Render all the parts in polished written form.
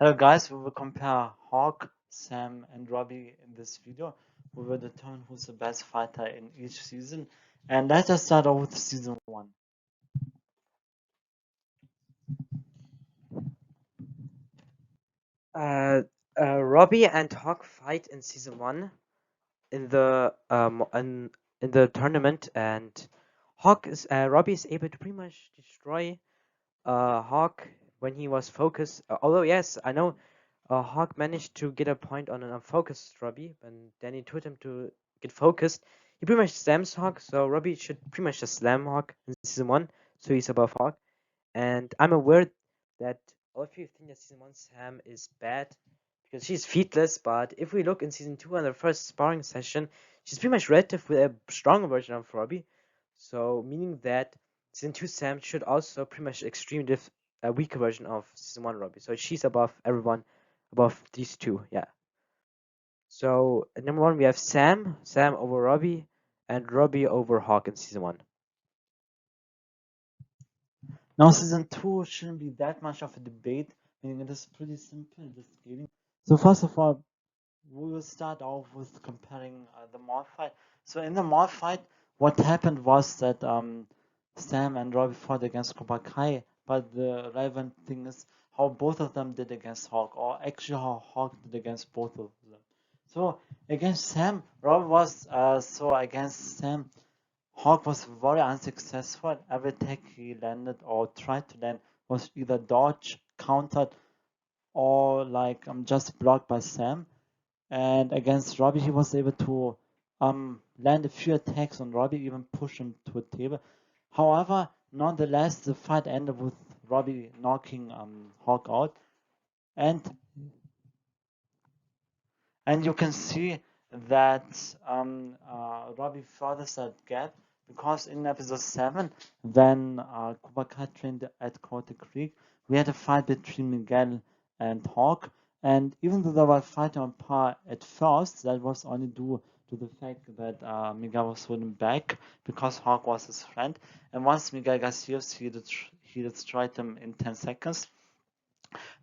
Hello guys, we will compare Hawk, Sam and Robby in this video. We will determine who's the best fighter in each season. And let us start off with season 1. Robby and Hawk fight in season one in the tournament, and Robby is able to pretty much destroy Hawk when he was focused. Although yes, I know Hawk managed to get a point on an unfocused Robby, and then he told him to get focused. He pretty much slams Hawk, so Robby should pretty much just slam Hawk in season one, so he's above Hawk. And I'm aware that all of you think that season one Sam is bad because she's feetless, but if we look in season two on the first sparring session, she's pretty much relative with a stronger version of Robby. So meaning that season two Sam should also pretty much extremely a weaker version of season one Robby. So she's above everyone, above these two, yeah. So at number one we have Sam over Robby, and Robby over Hawk in season one. Now season 2 shouldn't be that much of a debate, meaning it is pretty simple, the scaling. So first of all, we will start off with comparing the mall fight. So in the mall fight, what happened was that Sam and Robby fought against Cobra Kai, but the relevant thing is how both of them did against Hawk, or actually how Hawk did against both of them. So against Sam, Robby was so against Sam, Hawk was very unsuccessful. Every attack he landed or tried to land was either dodged, countered, or like just blocked by Sam. And against Robby, he was able to land a few attacks on Robby, even push him to a table. However, nonetheless, the fight ended with Robby knocking Hawk out, and you can see that Robby furthers that gap because in episode 7, when Cobra Kai trained at Coyote Creek, we had a fight between Miguel and Hawk. And even though they were fighting on par at first, that was only due to the fact that Miguel was holding back because Hawk was his friend. And once Miguel got serious, he destroyed him in 10 seconds.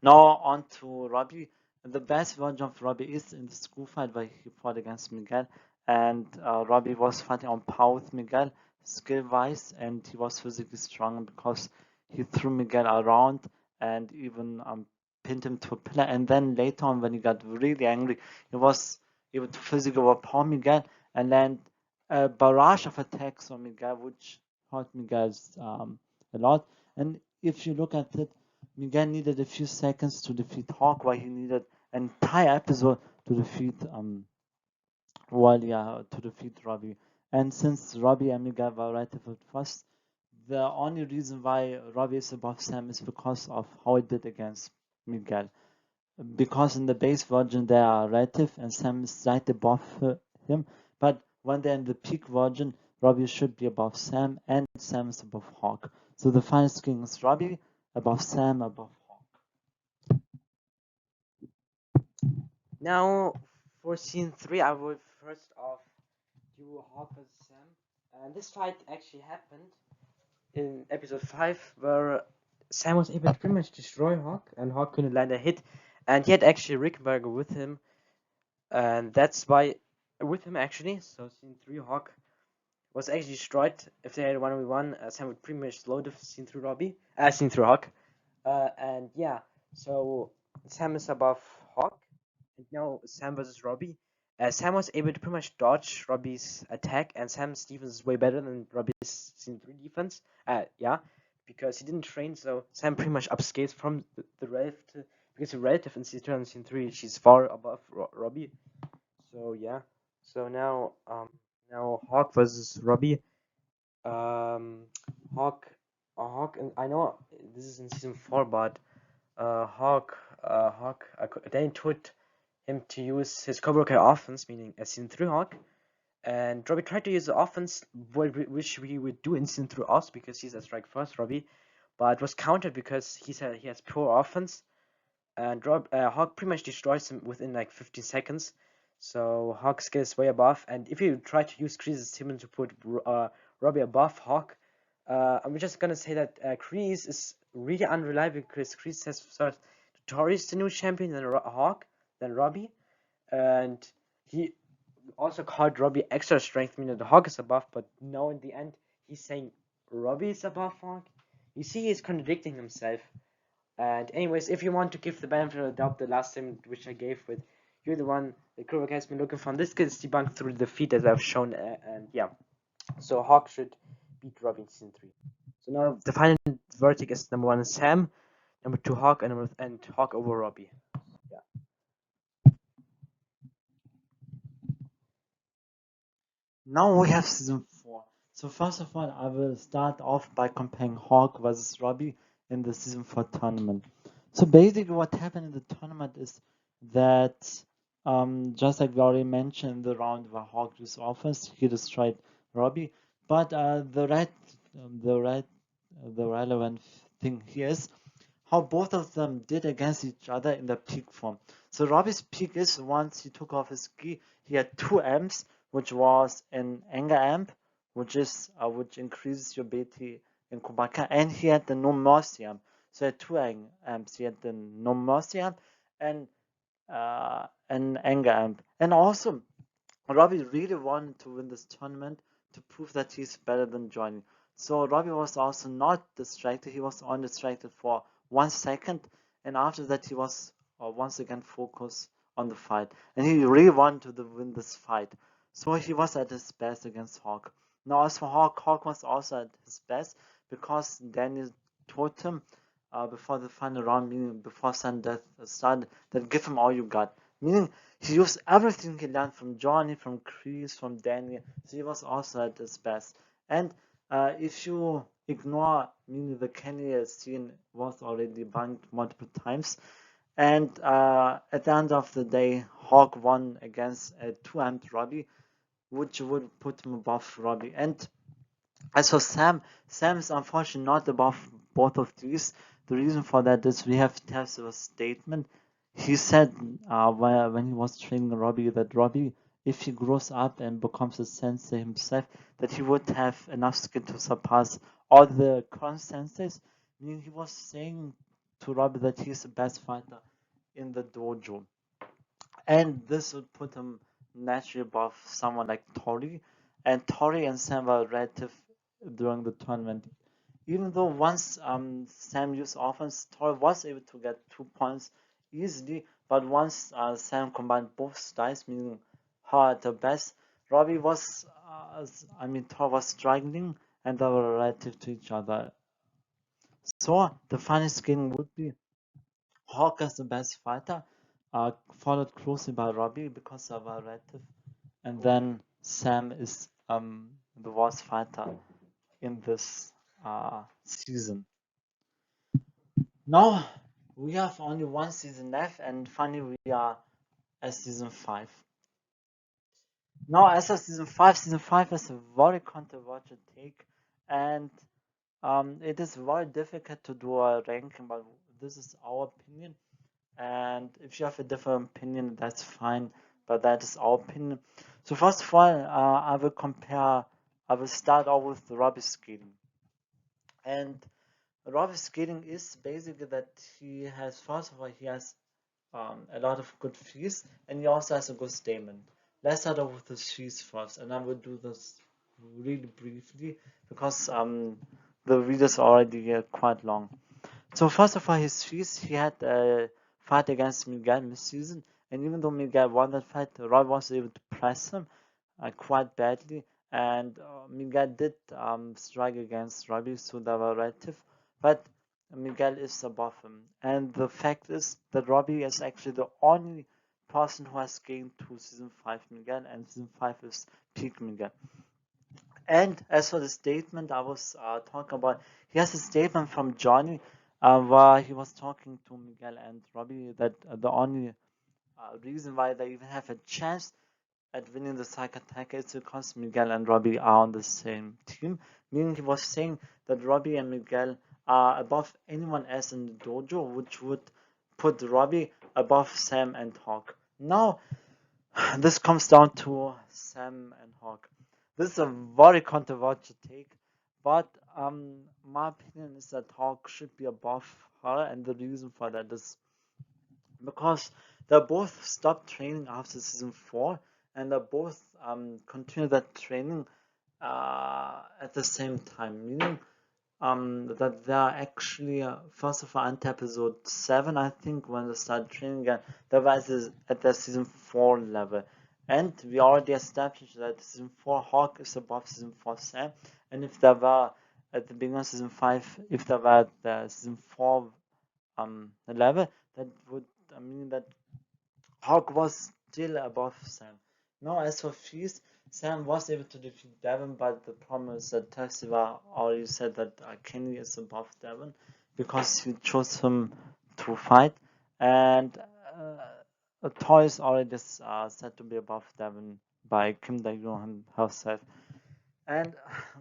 Now on to Robby. The best version of Robby is in the school fight where he fought against Miguel, and Robby was fighting on par with Miguel skill wise, and he was physically strong because he threw Miguel around and even pinned him to a pillar. And then later on, when he got really angry, he was able to physically overpower Miguel and land a barrage of attacks on Miguel, which hurt Miguel a lot. And if you look at it, Miguel needed a few seconds to defeat Hawk, while he needed an entire episode to defeat to defeat Robby. And since Robby and Miguel were relatively fast, the only reason why Robby is above Sam is because of how he did against Miguel. Because in the base version they are relative and Sam is slightly above him, but when they're in the peak version, Robby should be above Sam and Sam is above Hawk. So the final skin is Robby above Sam above Hawk. Now for scene three, I will first off do Hawk vs Sam, and this fight actually happened in episode 5, where Sam was able to pretty much destroy Hawk, and Hawk couldn't land a hit, and he had actually Rickenberger with him, and that's why with him actually. So scene three, Hawk was actually destroyed. If they had 1v1, Sam would pretty much slow the scene through scene through Hawk, and yeah. So Sam is above Hawk, and now Sam versus Robby. Sam was able to pretty much dodge Robby's attack, and Sam's defense is way better than Robby's scene 3 defense. Yeah, because he didn't train, so Sam pretty much upscales from the relative, because the relative in season 2 and season 3, she's far above Robby. So yeah, so now Hawk versus Robby. Um, Hawk, Hawk, and I know this is in season 4, but Hawk, they told him to use his Cobra Kai offense, meaning a season 3 Hawk, and Robby tried to use the offense, which we would do in season 3 also because he's a strike first Robby, but it was countered because he said he has poor offense, and Hawk pretty much destroys him within like 15 seconds. So Hawk scales way above, and if you try to use Kreese's team to put Robby above Hawk, I'm just gonna say that Kreese is really unreliable because Kreese has started to Tori's the new champion, then Hawk, then Robby, and he also called Robby extra strength, meaning the Hawk is above, but no, in the end, he's saying Robby is above Hawk. You see, he's contradicting himself. And anyways, if you want to give the benefit of the doubt, the last time which I gave with, you're the one that Kruvak has been looking for. This gets debunked through the feat as I've shown, and yeah. So Hawk should beat Robby in season 3. So now the final verdict is number 1 is Sam, number 2 Hawk, and Hawk over Robby. Yeah. Now we have season 4. So first of all, I will start off by comparing Hawk versus Robby in the season 4 tournament. So basically what happened in the tournament is that just like we already mentioned in the round where Hawk used offense, he destroyed Robby. But the red, the relevant thing here is how both of them did against each other in the peak form. So Robby's peak is once he took off his gi, he had 2 amps, which was an anger amp, which increases your BT in Kubaka, and he had the no mercy amp. So he had 2 amps. He had the no mercy amp and an anger amp, and also Robby really wanted to win this tournament to prove that he's better than Johnny. So Robby was also not distracted. He was undistracted for 1 second, and after that he was once again focused on the fight, and he really wanted to win this fight. So he was at his best against Hawk. Now as for Hawk, Hawk was also at his best because Daniel told him before the final round, meaning before sudden death started, that give him all you got. Meaning he used everything he learned from Johnny, from Chris, from Daniel. So he was also at his best. And if you ignore, meaning the Kenny scene was already debunked multiple times. And at the end of the day, Hawk won against a 2-amped Robby, which would put him above Robby. And as for Sam, Sam is unfortunately not above both of these. The reason for that is we have Tessa's statement. He said when he was training Robby that Robby, if he grows up and becomes a sensei himself, that he would have enough skill to surpass all the current senseis. Meaning he was saying to Robby that he's the best fighter in the dojo. And this would put him naturally above someone like Tori. And Tori and Sam were relative during the tournament. Even though once Sam used offense, Tori was able to get 2 points easily, but once Sam combined both styles, meaning her at her best, Robby was, Tori was struggling and they were relative to each other. So the final scaling would be Hawk as the best fighter, followed closely by Robby because of our relative, and then Sam is the worst fighter in this season. Now we have only one season left, and finally we are at season 5. Now, as of season 5 is a very controversial take, and it is very difficult to do a ranking, but this is our opinion. And if you have a different opinion, that's fine, but that is our opinion. So first of all, I will start off with the Robby scaling. And Robby scaling is basically that he has, first of all, he has a lot of good fees, and he also has a good statement. Let's start off with the fees first, and I will do this really briefly because the videos are already quite long. So first of all, his fees, he had a fight against Miguel this season, and even though Miguel won that fight, Roy was able to press him quite badly, and Miguel did strike against Robby, so they were relative, but Miguel is above him. And the fact is that Robby is actually the only person who has gained to season 5 Miguel, and season 5 is peak Miguel. And as for the statement I was talking about, he has a statement from Johnny where he was talking to Miguel and Robby that the only reason why they even have a chance at winning the Psych Attack is because Miguel and Robby are on the same team. Meaning he was saying that Robby and Miguel are above anyone else in the dojo, which would put Robby above Sam and Hawk. Now, this comes down to Sam and Hawk. This is a very controversial take, but my opinion is that Hawk should be above her, and the reason for that is because they both stopped training after season 4, and they both continued that training at the same time, meaning that they are actually first of all until episode 7, I think, when they start training again, they were at the season 4 level. And we already established that season 4 Hawk is above season 4 Sam, and if they were at the beginning of season 5, if they were at the season 4 level, that would mean that Hawk was still above Sam. Now, as for Feast, Sam was able to defeat Devon, but the problem is that Tessiva already said that Kenny is above Devon because he chose him to fight, and Toy is already said to be above Devon by Kim Dae-yeon herself. And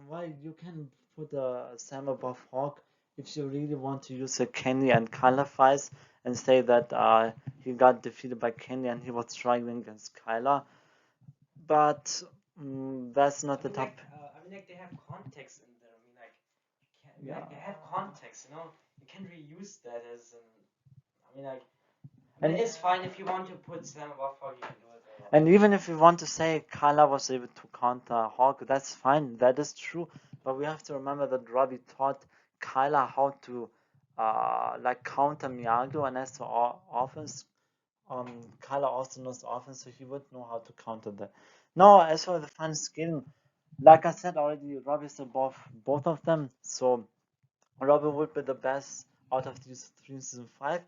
well, you can put Sam above Hawk if you really want to use a Kenny and Kyla fights and say that he got defeated by Kenny and he was struggling against Kyla. But that's not the top. They have context in there. Yeah. They have context. You can reuse that as an. And It's fine if you want to put Sam above Hawk, you can do it. And even if you want to say Kyla was able to counter Hawk, that's fine. That is true. But we have to remember that Robby taught Kyla how to like counter Miyagi, and as for offense, Kyla also knows offense, so he would know how to counter that. Now, as for the fun skin, like I said already, Robby is above both of them, so Robby would be the best out of these three in season 5,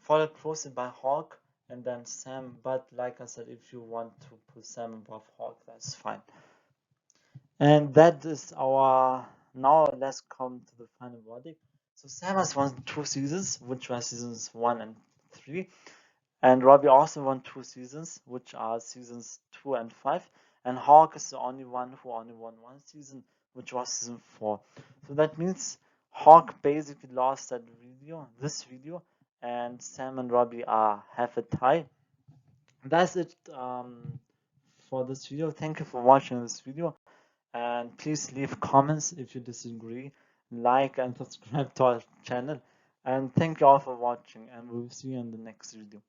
followed closely by Hawk and then Sam. But like I said, if you want to put Sam above Hawk, that's fine. And that is our. Now let's come to the final verdict. So Sam has won 2 seasons, which were seasons 1 and 3. And Robby also won 2 seasons, which are seasons 2 and 5. And Hawk is the only one who only won 1 season, which was season 4. So that means Hawk basically lost this video, and Sam and Robby have a tie. That's it for this video. Thank you for watching this video, and please leave comments if you disagree, like and subscribe to our channel. And thank you all for watching, and we'll see you in the next video.